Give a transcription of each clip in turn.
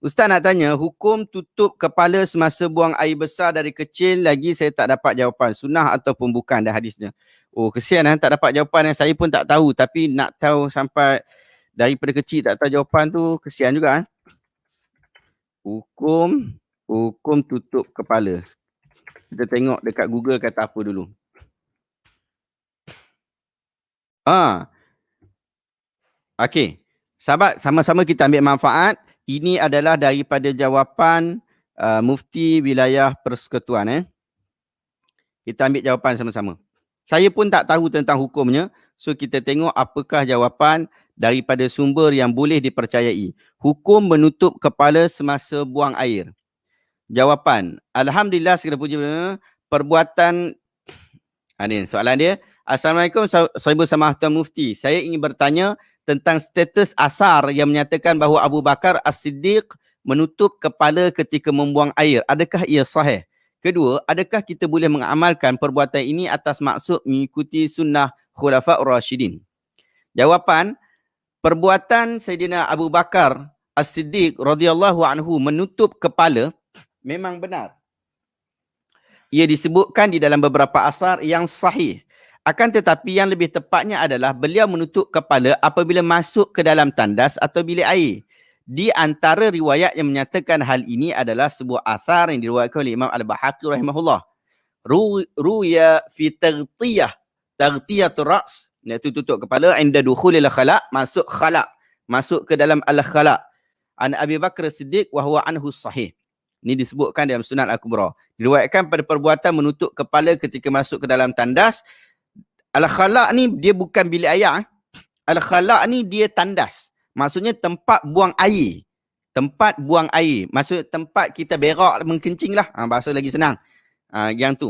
Ustaz nak tanya, hukum tutup kepala semasa buang air besar dari kecil lagi saya tak dapat jawapan. Sunnah ataupun bukan dah hadisnya. Oh, kesian tak dapat jawapan yang saya pun tak tahu. Tapi nak tahu sampai daripada kecil tak tahu jawapan tu, kesian juga. Hukum tutup kepala. Kita tengok dekat Google kata apa dulu. Okey. Sahabat, sama-sama kita ambil manfaat. Ini adalah daripada jawapan Mufti Wilayah Persekutuan. Kita ambil jawapan sama-sama. Saya pun tak tahu tentang hukumnya. So kita tengok apakah jawapan daripada sumber yang boleh dipercayai. Hukum menutup kepala semasa buang air. Jawapan. Alhamdulillah segala puji perbuatan. Ini soalan dia. Assalamualaikum, saya bersama Tuan Mufti. Saya ingin bertanya tentang status asar yang menyatakan bahawa Abu Bakar As-Siddiq menutup kepala ketika membuang air. Adakah ia sahih? Kedua, adakah kita boleh mengamalkan perbuatan ini atas maksud mengikuti sunnah Khulafaur Rasyidin? Jawapan, perbuatan Sayyidina Abu Bakar As-Siddiq radhiyallahu anhu menutup kepala memang benar. Ia disebutkan di dalam beberapa asar yang sahih. Akan tetapi yang lebih tepatnya adalah beliau menutup kepala apabila masuk ke dalam tandas atau bilik air. Di antara riwayat yang menyatakan hal ini adalah sebuah asar yang diriwayatkan oleh Imam Al-Bahaqi rahimahullah. Ruya fi taghtiyatur ra's, iaitu tutup kepala, inda dukhulil khala', masuk khala', masuk ke dalam al-khala'. An Abi Bakar Siddiq wa huwa anhu sahih. Ini disebutkan dalam Sunan Al-Kubra. Diriwayatkan pada perbuatan menutup kepala ketika masuk ke dalam tandas. Al-khala' ni dia bukan bilik air. Al-khala' ni dia tandas. Maksudnya tempat buang air. Tempat buang air. Maksudnya tempat kita berak mengkencing lah. Bahasa lagi senang. Yang tu.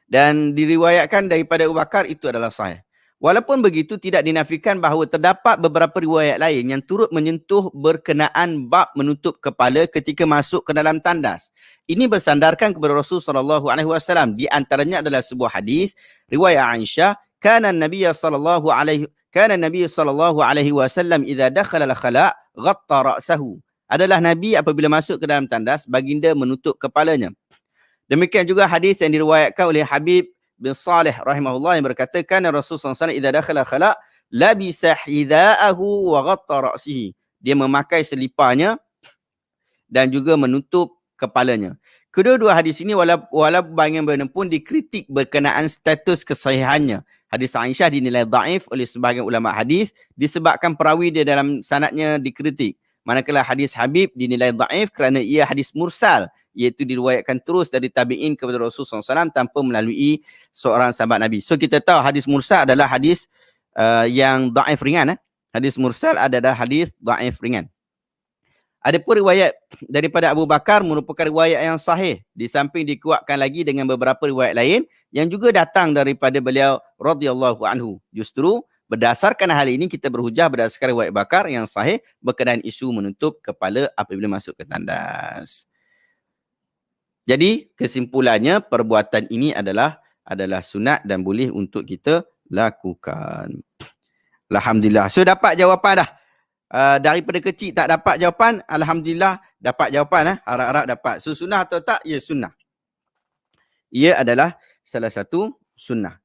Dan diriwayatkan daripada Abu Bakar itu adalah sahih. Walaupun begitu tidak dinafikan bahawa terdapat beberapa riwayat lain yang turut menyentuh berkenaan bab menutup kepala ketika masuk ke dalam tandas. Ini bersandarkan kepada Rasulullah SAW. Di antaranya adalah sebuah hadis riwayat Aisyah, kana Nabi sallallahu alaihi wasallam idza dakhala al-khala' ghatta ra'sahu. Adalah Nabi apabila masuk ke dalam tandas, baginda menutup kepalanya. Demikian juga hadis yang diriwayatkan oleh Habib bin Salih rahimahullah yang berkata, kana Rasulullah SAW idza dakhala al-khala' labisa hidha'ahu wa ghatta ra'sihi. Dia memakai seliparnya dan juga menutup kepalanya. Kedua-dua hadis ini walaupun bagaimanapun pun dikritik berkenaan status kesahihannya. Hadis Aisyah dinilai dhaif oleh sebahagian ulama hadis disebabkan perawi dia dalam sanadnya dikritik. Manakala hadis Habib dinilai dhaif kerana ia hadis mursal, iaitu diriwayatkan terus dari tabi'in kepada Rasulullah SAW tanpa melalui seorang sahabat Nabi. So kita tahu hadis mursal adalah hadis yang dhaif ringan. Hadis mursal adalah hadis dhaif ringan. Adapun riwayat daripada Abu Bakar merupakan riwayat yang sahih, di samping dikuatkan lagi dengan beberapa riwayat lain yang juga datang daripada beliau radhiyallahu anhu. Justru berdasarkan hal ini kita berhujah berdasarkan riwayat Bakar yang sahih berkenaan isu menutup kepala apabila masuk ke tandas. Jadi kesimpulannya perbuatan ini adalah sunat dan boleh untuk kita lakukan. Alhamdulillah. So dapat jawapan dah. Daripada kecil tak dapat jawapan, alhamdulillah dapat jawapan. Harap-harap dapat. So sunnah atau tak? Ya sunnah. Ia adalah salah satu sunnah.